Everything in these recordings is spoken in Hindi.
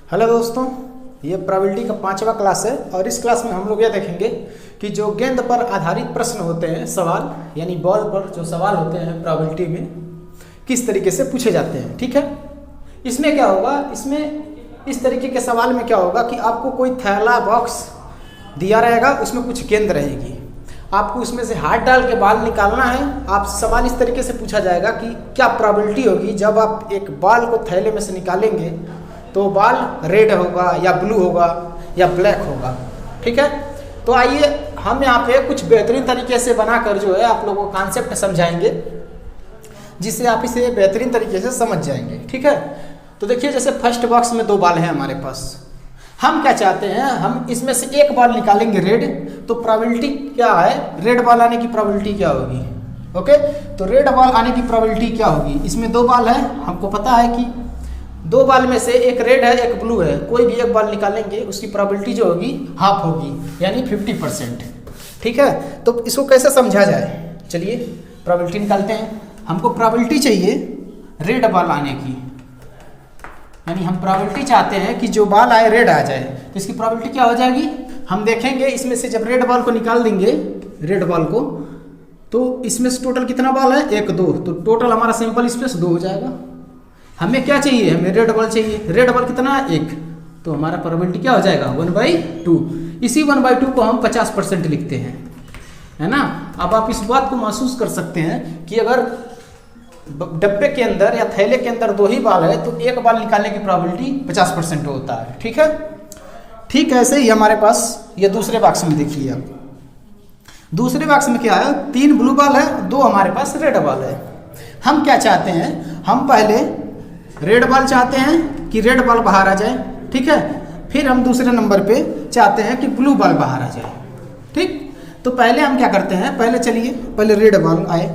हेलो दोस्तों, ये प्रोबेबिलिटी का 5वां क्लास है और इस क्लास में हम लोग यह देखेंगे कि जो गेंद पर आधारित प्रश्न होते हैं, सवाल यानी बॉल पर जो सवाल होते हैं प्रोबेबिलिटी में, किस तरीके से पूछे जाते हैं। ठीक है, इसमें क्या होगा, इसमें इस तरीके के सवाल में क्या होगा कि आपको कोई थैला बॉक्स दिया रहेगा, उसमें कुछ गेंद रहेगी, आपको उसमें से हाथ डाल के बॉल निकालना है। आप सवाल इस तरीके से पूछा जाएगा कि क्या प्रोबेबिलिटी होगी जब आप एक बॉल को थैले में से निकालेंगे तो बॉल रेड होगा या ब्लू होगा या ब्लैक होगा। ठीक है, तो आइए हम यहाँ पे कुछ बेहतरीन तरीके से बनाकर जो है आप लोगों को कॉन्सेप्ट समझाएंगे, जिससे आप इसे बेहतरीन तरीके से समझ जाएंगे। ठीक है, तो देखिए जैसे फर्स्ट बॉक्स में 2 बॉल है हमारे पास, हम क्या चाहते हैं, हम इसमें से एक बॉल निकालेंगे रेड, तो प्रोबेबिलिटी क्या है, रेड बॉल आने की प्रोबेबिलिटी क्या होगी। ओके, तो रेड बॉल आने की प्रोबेबिलिटी क्या होगी, इसमें 2 बॉल है, हमको पता है कि 2 बॉल में से एक रेड है एक ब्लू है, कोई भी एक बॉल निकालेंगे उसकी प्रोबेबिलिटी जो होगी हाफ होगी, यानी 50%। ठीक है, तो इसको कैसे समझा जाए, चलिए प्रोबेबिलिटी निकालते हैं। हमको प्रोबेबिलिटी चाहिए रेड बॉल आने की, यानी हम प्रोबेबिलिटी चाहते हैं कि जो बॉल आए रेड आ जाए, तो इसकी प्रोबेबिलिटी क्या हो जाएगी, हम देखेंगे इसमें से जब रेड बॉल को निकाल देंगे, रेड बॉल को, तो इसमें से टोटल कितना बॉल है, 1 2, तो टोटल हमारा सैंपल स्पेस 2 हो जाएगा। हमें क्या चाहिए, हमें रेड बॉल चाहिए, रेड बॉल कितना है 1, तो हमारा प्रोबेबिलिटी क्या हो जाएगा 1/2। इसी 1/2 को हम 50% लिखते हैं, है ना। अब आप इस बात को महसूस कर सकते हैं कि अगर डब्बे के अंदर या थैले के अंदर 2 ही बॉल है तो एक बॉल निकालने की प्रोबेबिलिटी 50% होता है। ठीक है, ठीक ऐसे ही हमारे पास ये दूसरे बॉक्स में देखिए आप, दूसरे बॉक्स में क्या है, 3 ब्लू बॉल है, 2 हमारे पास रेड बॉल है। हम क्या चाहते हैं, हम पहले रेड बॉल चाहते हैं कि रेड बॉल बाहर आ जाए। ठीक है, फिर हम दूसरे नंबर पे चाहते हैं कि ब्लू बॉल बाहर आ जाए। ठीक, तो पहले हम क्या करते हैं, पहले चलिए पहले रेड बॉल आए,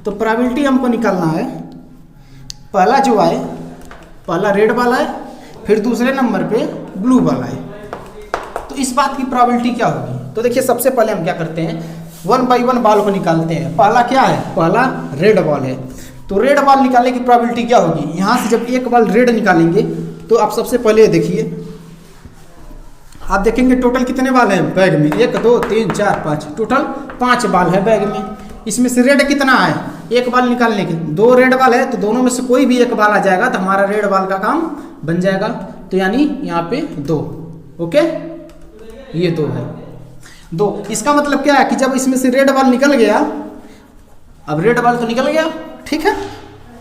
तो प्रोबेबिलिटी हमको निकालना है, पहला जो आए, पहला रेड बॉल आए, फिर दूसरे नंबर पे ब्लू बॉल आए, तो इस बात की प्रोबेबिलिटी क्या होगी। तो देखिए सबसे पहले हम क्या करते हैं, 1 by 1 बॉल को निकालते हैं। पहला क्या है, पहला रेड बॉल है, तो रेड बॉल निकालने की प्रोबेबिलिटी क्या होगी, यहाँ से जब एक बॉल रेड निकालेंगे तो आप सबसे पहले देखिए, आप देखेंगे टोटल कितने बॉल हैं बैग में, 1 2 3 4 5, टोटल 5 बॉल है बैग में। इसमें से रेड कितना है, एक बॉल निकालने के 2 रेड बॉल है, तो दोनों में से कोई भी एक बॉल आ जाएगा तो हमारा रेड बॉल का काम बन जाएगा। तो यानी यहाँ पे 2, ओके, ये 2 है, 2। इसका मतलब क्या है कि जब इसमें से रेड बॉल निकल गया, अब रेड बॉल तो निकल गया, ठीक है,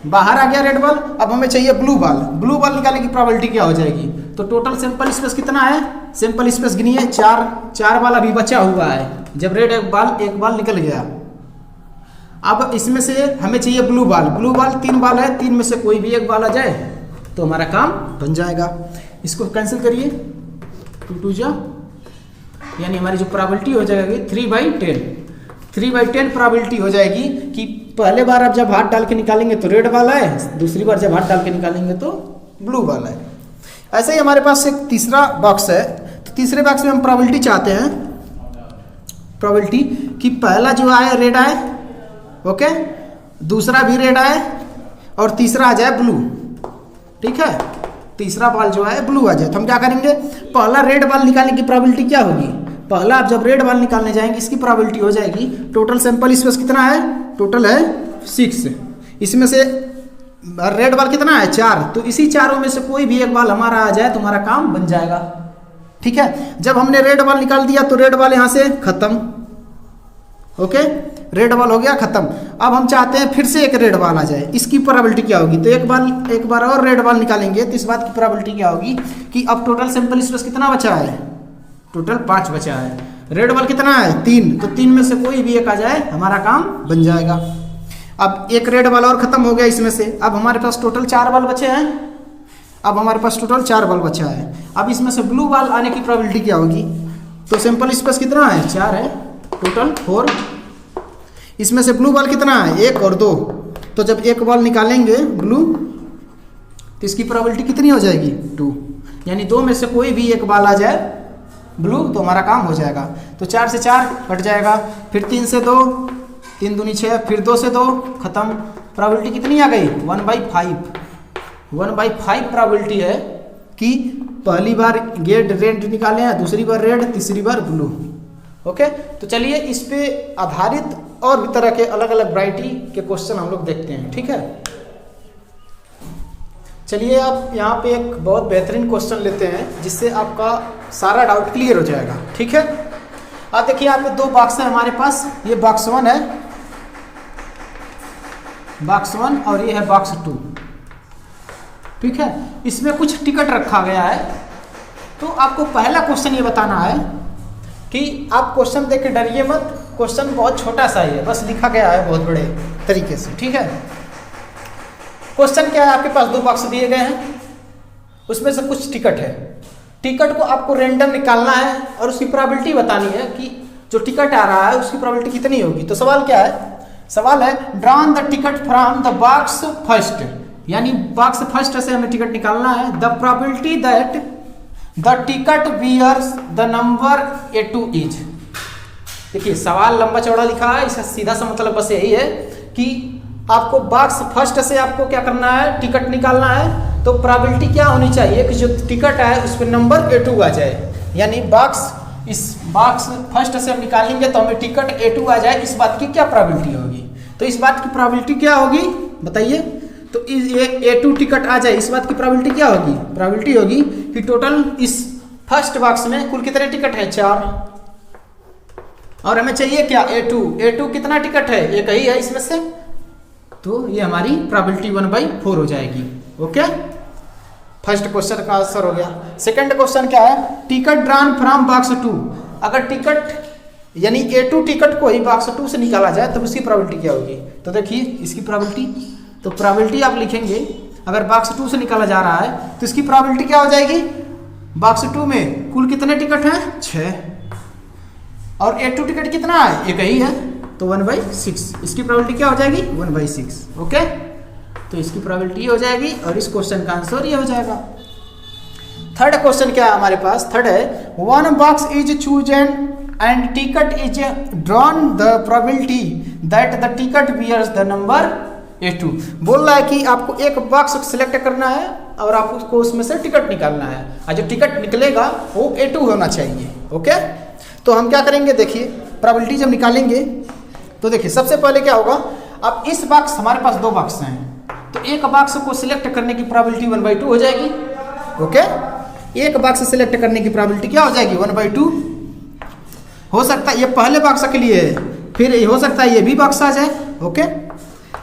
बाहर आ गया रेड बॉल, अब हमें चाहिए ब्लू बॉल। ब्लू बॉल निकालने की प्रोबेबिलिटी क्या हो जाएगी, तो टोटल सैंपल स्पेस कितना है, सैंपल स्पेस गिनिए, 4 बॉल अभी बचा हुआ है, जब रेड एक बॉल निकल गया। अब इसमें से हमें चाहिए blue ball, blue ball 3 ball है, 3 में से कोई भी एक बॉल आ जाए तो हमारा काम बन जाएगा। इसको कैंसिल करिए, 2 2 जा, यानी हमारी जो प्रोबेबिलिटी हो जाएगी 3/10, 3/10 प्रोबेबिलिटी हो जाएगी कि पहले बार आप जब हाथ डाल के निकालेंगे तो रेड बॉल आए, दूसरी बार जब हाथ डाल के निकालेंगे तो ब्लू बॉल आए। ऐसे ही हमारे पास एक तीसरा बॉक्स है, तो तीसरे बॉक्स में हम प्रोबेबिलिटी चाहते हैं, प्रोबेबिलिटी कि पहला जो आए रेड आए, ओके, दूसरा भी रेड आए और तीसरा आ जाए ब्लू। ठीक है, तीसरा बॉल जो है ब्लू आ जाए, तो हम क्या करेंगे, पहला रेड बॉल निकालने की प्रोबेबिलिटी क्या होगी, पहला आप जब रेड बॉल निकालने जाएंगे इसकी प्रोबेबिलिटी हो जाएगी, टोटल सैंपल स्पेस कितना है, टोटल है 6, इसमें से रेड बॉल कितना है 4, तो इसी चारों में से कोई भी एक बॉल हमारा आ जाए तो हमारा काम बन जाएगा। ठीक है, जब हमने रेड बॉल निकाल दिया तो रेड बॉल यहाँ से खत्म, ओके, रेड बॉल हो गया खत्म। अब हम चाहते हैं फिर से एक रेड बॉल आ जाए, इसकी प्रोबेबिलिटी क्या होगी, तो एक बार और रेड बॉल निकालेंगे तो इस बात की प्रोबेबिलिटी क्या होगी कि अब टोटल सैंपल स्पेस कितना बचा है, टोटल 5 बचा है, रेड बॉल कितना है 3, तो 3 में से कोई भी एक आ जाए हमारा काम बन जाएगा। अब एक रेड बॉल और खत्म हो गया इसमें से, अब हमारे पास टोटल 4 बॉल बचे हैं, अब हमारे पास टोटल 4 बॉल बचा है। अब इसमें से ब्लू बॉल आने की प्रोबेबिलिटी क्या होगी, तो सैंपल स्पेस कितना है 4 है, टोटल 4, इसमें से ब्लू बॉल कितना है 1 और 2, तो जब एक बॉल निकालेंगे ब्लू तो इसकी प्रोबेबिलिटी कितनी हो जाएगी 2, यानी 2 में से कोई भी एक बॉल आ जाए ब्लू तो हमारा काम हो जाएगा। तो 4 से 4 कट जाएगा, फिर 3 से 2, 3 दूनी 6, फिर 2 से 2 खत्म, प्रोबेबिलिटी कितनी आ गई 1/5, 1/5 प्रोबेबिलिटी है कि पहली बार रेड निकाले हैं, दूसरी बार रेड, तीसरी बार ब्लू। ओके, तो चलिए इस पे आधारित और भी तरह के अलग अलग वैरायटी के क्वेश्चन हम लोग देखते हैं। ठीक है, चलिए आप यहाँ पे एक बहुत बेहतरीन क्वेश्चन लेते हैं जिससे आपका सारा डाउट क्लियर हो जाएगा। ठीक है, आप देखिए यहाँ पे दो बॉक्स है हमारे पास, ये बॉक्स 1 है, बॉक्स 1 और ये है बॉक्स 2। ठीक है, इसमें कुछ टिकट रखा गया है। तो आपको पहला क्वेश्चन ये बताना है कि आप क्वेश्चन देख के डरिए मत, क्वेश्चन बहुत छोटा सा ही है, बस लिखा गया है बहुत बड़े तरीके से। ठीक है, क्वेश्चन क्या है, आपके पास दो बॉक्स दिए गए हैं, उसमें से कुछ टिकट है। टिकट को आपको रैंडम निकालना है और उसकी प्रोबेबिलिटी बतानी है कि जो टिकट आ रहा है उसकी प्रोबेबिलिटी कितनी होगी। तो सवाल क्या है, सवाल है drawn the ticket from the box first, यानी बॉक्स फर्स्ट से हमें टिकट निकालना है। The probability that the ticket bears the number A2 is. देखिए सवाल लंबा चौड़ा लिखा है, इसका सीधा सा मतलब बस यही है कि आपको बॉक्स फर्स्ट से आपको क्या करना है, टिकट निकालना है। तो प्रोबेबिलिटी क्या होनी चाहिए कि जो टिकट है उस पर नंबर A2 आ जाए, यानी इस बॉक्स फर्स्ट से हम निकालेंगे तो हमें टिकट A2 आ जाए, इस बात की क्या प्रोबेबिलिटी होगी। तो इस बात की प्रोबेबिलिटी क्या होगी बताइए, तो ये A2 टिकट आ जाए, इस बात की प्रोबेबिलिटी क्या होगी, प्रोबेबिलिटी होगी कि टोटल इस फर्स्ट बॉक्स में कुल कितने टिकट है, 4, और हमें चाहिए क्या, A2 कितना टिकट है, एक ही है इसमें से, तो ये हमारी प्रोबेबिलिटी 1/4 हो जाएगी। ओके, फर्स्ट क्वेश्चन का आंसर हो गया। सेकंड क्वेश्चन क्या है, टिकट ड्रॉन फ्रॉम बॉक्स 2। अगर टिकट यानी A2 टिकट को ही बॉक्स 2 से निकाला जाए तो उसकी प्रोबेबिलिटी क्या होगी। तो देखिए इसकी प्रोबेबिलिटी, तो प्रोबेबिलिटी आप लिखेंगे, अगर बॉक्स 2 से निकाला जा रहा है तो इसकी प्रोबेबिलिटी क्या हो जाएगी, बॉक्स 2 में कुल कितने टिकट हैं, 6, और A2 टिकट कितना है, एक ही है, तो 1/6, इसकी प्रोबेबिलिटी क्या हो जाएगी, 1/6। ओके, तो इसकी प्रोबेबिलिटी हो जाएगी और इस क्वेश्चन का आंसर ये हो जाएगा। थर्ड क्वेश्चन क्या है हमारे पास, थर्ड है 1 box is chosen and ticket is drawn, the probability that the ticket bears the number A2। बोल रहा है कि आपको एक बॉक्स सिलेक्ट करना है और आपको उसमें से टिकट निकालना है, और जो टिकट निकलेगा वो A2 होना चाहिए। ओके, तो हम क्या करेंगे, देखिए प्रोबेबिलिटी जब निकालेंगे तो देखिए सबसे पहले क्या होगा, अब इस बॉक्स, हमारे पास दो बॉक्स हैं, तो एक बॉक्स को सिलेक्ट करने की प्रोबेबिलिटी 1/2 हो जाएगी। ओके, एक बॉक्स सिलेक्ट करने की प्रोबेबिलिटी क्या हो जाएगी, 1/2 हो सकता है, ये पहले बॉक्स के लिए है, फिर हो सकता है ये भी बॉक्स आ जाए। ओके,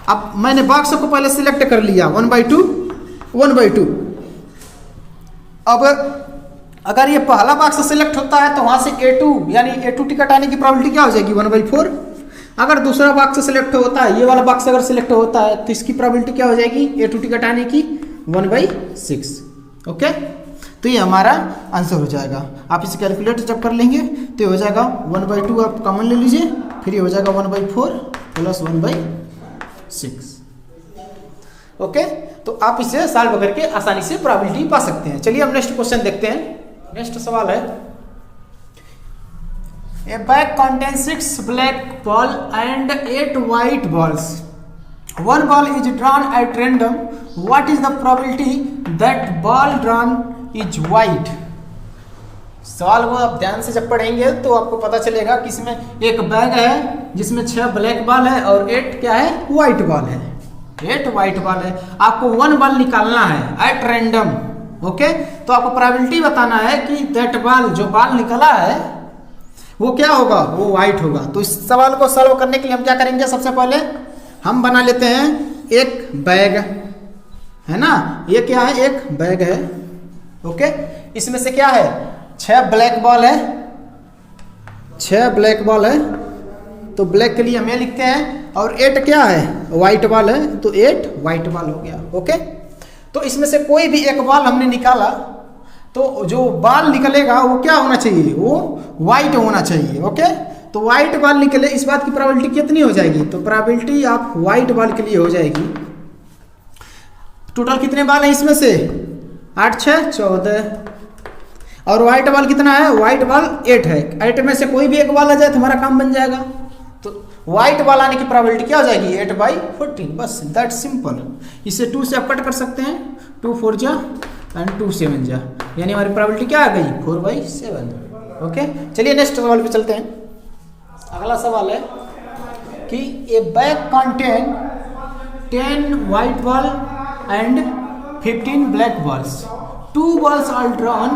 अब मैंने बॉक्स को पहले सिलेक्ट कर लिया, 1/2। अब अगर ये पहला बॉक्स सिलेक्ट होता है तो वहां से A2 यानी A2 टिकट आने की प्रोबेबिलिटी क्या हो जाएगी, 1/4। अगर दूसरा बॉक्स सिलेक्ट होता है, ये वाला बॉक्स अगर सिलेक्ट होता है तो इसकी प्रोबेबिलिटी क्या हो जाएगी, A2 टिकट आने की 1/6। ओके, तो ये हमारा आंसर हो जाएगा। आप इसे कैलकुलेट जब कर लेंगे तो ये हो जाएगा 1/2, आप कॉमन ले लीजिए, फिर ये हो जाएगा 1/4 प्लस 1/6। ओके, तो आप इसे सॉल्व करके आसानी से प्रोबेबिलिटी पा सकते हैं। चलिए हम नेक्स्ट क्वेश्चन देखते हैं। नेक्स्ट सवाल है, A bag contains 6 black ball and 8 white balls. One ball is drawn at random. What is the probability that ball drawn is white? सवाल को आप ध्यान से जब पढ़ेंगे तो आपको पता चलेगा कि इसमें एक बैग है जिसमें 6 ब्लैक बॉल है और 8 क्या है, व्हाइट बॉल है, 8 व्हाइट बॉल है। आपको 1 बॉल निकालना है एट रैंडम। ओके, तो आपको प्रोबेबिलिटी बताना है कि दैट बॉल, जो बॉल निकला है वो क्या होगा, वो व्हाइट होगा। तो इस सवाल को सॉल्व करने के लिए हम क्या करेंगे, सबसे पहले हम बना लेते हैं एक बैग, है ना, ये क्या है, एक बैग है। ओके, इसमें से क्या है, 6 ब्लैक बॉल है, 6 ब्लैक बॉल है, तो ब्लैक के लिए हम ये लिखते हैं, और 8 क्या है, व्हाइट बॉल है, तो 8 व्हाइट बॉल हो गया। ओके, तो इसमें से कोई भी एक बॉल हमने निकाला तो जो बॉल निकलेगा वो क्या होना चाहिए, वो व्हाइट होना चाहिए। ओके, तो व्हाइट बॉल निकले, इस बात की प्रोबेबिलिटी कितनी हो जाएगी, तो प्रोबेबिलिटी आप व्हाइट बॉल के लिए हो जाएगी, टोटल कितने बॉल है इसमें से, 8 6 14, और व्हाइट बॉल कितना है, व्हाइट बॉल 8 है, 8 में से कोई भी एक बॉल आ जाए तो हमारा काम बन जाएगा। तो व्हाइट बॉल आने की प्रोबेबिलिटी क्या हो जाएगी, 8/14, बस दैट सिंपल। इसे 2 से आप कट कर सकते हैं, 2 4 जा एंड 2 7 जा, यानी हमारी प्रोबेबिलिटी क्या आ गई 4/7। ओके, चलिए नेक्स्ट सवाल पे चलते हैं। अगला सवाल है कि ए bag contain 10 white ball and 15 black balls. 2 balls are drawn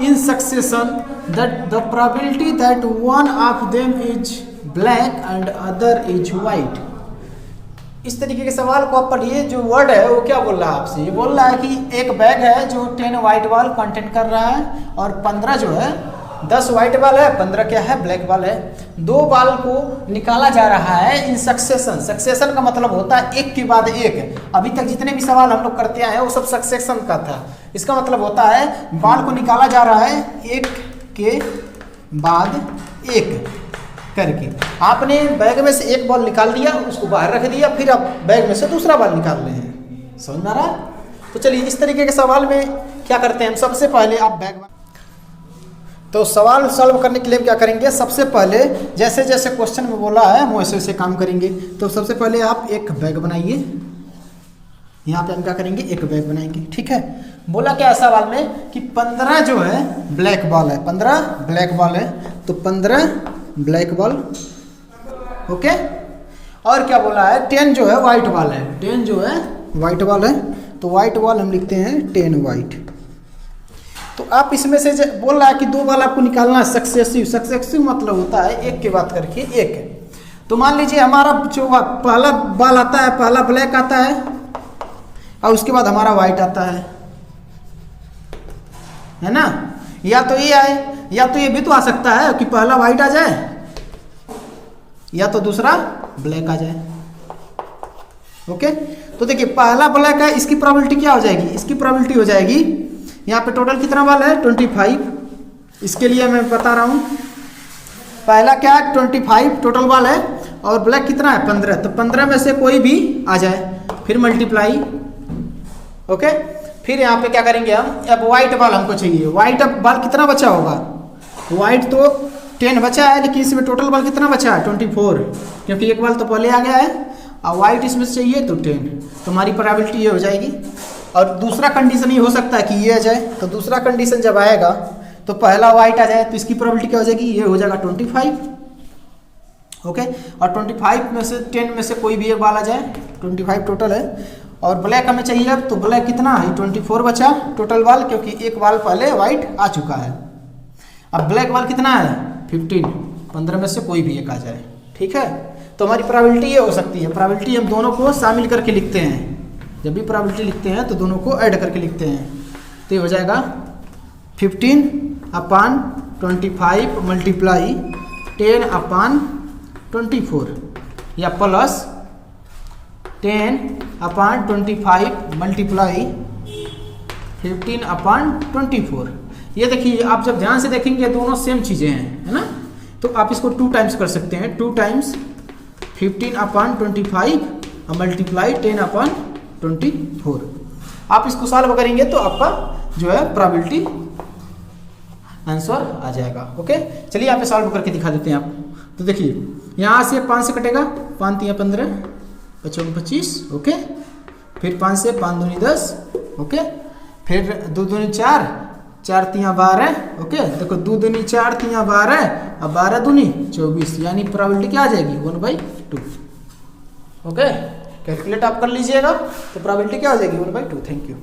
in succession that the probability that one of them is black and other is white। इस तरीके के सवाल को आप पढ़िए। जो वर्ड है वो क्या बोल रहा है आपसे, ये बोल रहा है कि एक बैग है जो 10 व्हाइट बॉल कंटेंट कर रहा है और 15 जो है 10 व्हाइट बॉल है, 15 क्या है ब्लैक बॉल है। 2 बॉल को निकाला जा रहा है इन सक्सेशन। सक्सेशन का मतलब होता है एक के बाद एक। अभी तक जितने भी सवाल हम लोग करते आए हैं वो सब सक्सेशन का था। इसका मतलब होता है बॉल को निकाला जा रहा है एक के बाद एक करके। आपने बैग में से एक बॉल निकाल दिया, उसको बाहर रख दिया, फिर आप बैग में से दूसरा बॉल निकाल रहे हैं। समझ में आ रहा है? तो चलिए इस तरीके के सवाल में क्या करते हैं हम, सबसे पहले आप बैग, तो सवाल सॉल्व करने के लिए क्या करेंगे, सबसे पहले जैसे जैसे क्वेश्चन में बोला है हम वैसे वैसे काम करेंगे। तो सबसे पहले आप एक बैग बनाइए। यहाँ पे हम क्या करेंगे, एक बैग बनाएंगे। ठीक है, बोला क्या है सवाल में कि 15 जो है ब्लैक बॉल है, 15 ब्लैक बॉल है, तो 15 ब्लैक बॉल। ओके, और क्या बोला है 10 जो है व्हाइट बॉल है, 10 जो है व्हाइट बॉल है, तो व्हाइट बॉल हम लिखते हैं 10 व्हाइट। तो आप इसमें से बोल रहा है कि 2 बॉल आपको निकालना है सक्सेसिव। सक्सेसिव मतलब होता है एक के बाद करके एक। तो मान लीजिए हमारा जो पहला बॉल आता है, पहला ब्लैक आता है और उसके बाद हमारा व्हाइट आता है ना। या तो ये आए, या तो ये भी तो आ सकता है कि पहला व्हाइट आ जाए या तो दूसरा ब्लैक आ जाए। ओके, तो देखिए पहला ब्लैक है, इसकी प्रोबेबिलिटी क्या हो जाएगी, इसकी प्रोबेबिलिटी हो जाएगी यहाँ पे टोटल कितना बॉल है 25। इसके लिए मैं बता रहा हूँ, पहला क्या है 25 टोटल बॉल है और ब्लैक कितना है 15, तो 15 में से कोई भी आ जाए, फिर मल्टीप्लाई। ओके, फिर यहाँ पे क्या करेंगे हम, अब व्हाइट बॉल हमको चाहिए। व्हाइट अब बॉल कितना बचा होगा, व्हाइट तो 10 बचा है, लेकिन इसमें टोटल बॉल कितना बचा है 24, क्योंकि एक बॉल तो पहले आ गया है और व्हाइट इसमें से चाहिए तो 10। तो हमारी प्रोबेबिलिटी ये हो जाएगी। और दूसरा कंडीशन ये हो सकता है कि ये आ जाए, तो दूसरा कंडीशन जब आएगा तो पहला व्हाइट आ जाए, तो इसकी प्रोबेबिलिटी क्या हो जाएगी, ये हो जाएगा 25। ओके, और 25 में से 10 में से कोई भी एक बॉल आ जाए, 25 टोटल है। और ब्लैक हमें चाहिए अब, तो ब्लैक कितना है 24 बचा टोटल बॉल, क्योंकि एक बॉल पहले व्हाइट आ चुका है। अब ब्लैक बॉल कितना है 15, 15 में से कोई भी एक आ जाए। ठीक है, तो हमारी प्रोबेबिलिटी ये हो सकती है। प्रोबेबिलिटी हम दोनों को शामिल करके लिखते हैं, जब भी प्रोबेबिलिटी लिखते हैं तो दोनों को ऐड करके लिखते हैं। तो ये हो जाएगा 15/25 मल्टीप्लाई 10/24 या प्लस 10/25 मल्टीप्लाई 15/24। ये देखिए आप जब ध्यान से देखेंगे दोनों सेम चीज़ें हैं, है ना। तो आप इसको 2 टाइम्स कर सकते हैं, 2 टाइम्स 15/25 मल्टीप्लाई 10/24। आप इसको सॉल्व करेंगे तो आपका जो है प्रोबेबिलिटी आंसर आ जाएगा। ओके, चलिए यहाँ पे सॉल्व करके दिखा देते हैं आपको। तो देखिए यहाँ से 5 से कटेगा, 5 3 15 5 25। ओके, फिर 5 से 5 दूनी 10। ओके, फिर 2 दूनी 4, 4 3 12। ओके, देखो 2 दूनी 4 3 12 और 12 दूनी 24, यानी प्रोबेबिलिटी क्या आ जाएगी 1/2। ओके, कैलकुलेट आप कर लीजिएगा तो प्रोबेबिलिटी क्या हो जाएगी 1/2। Thank you.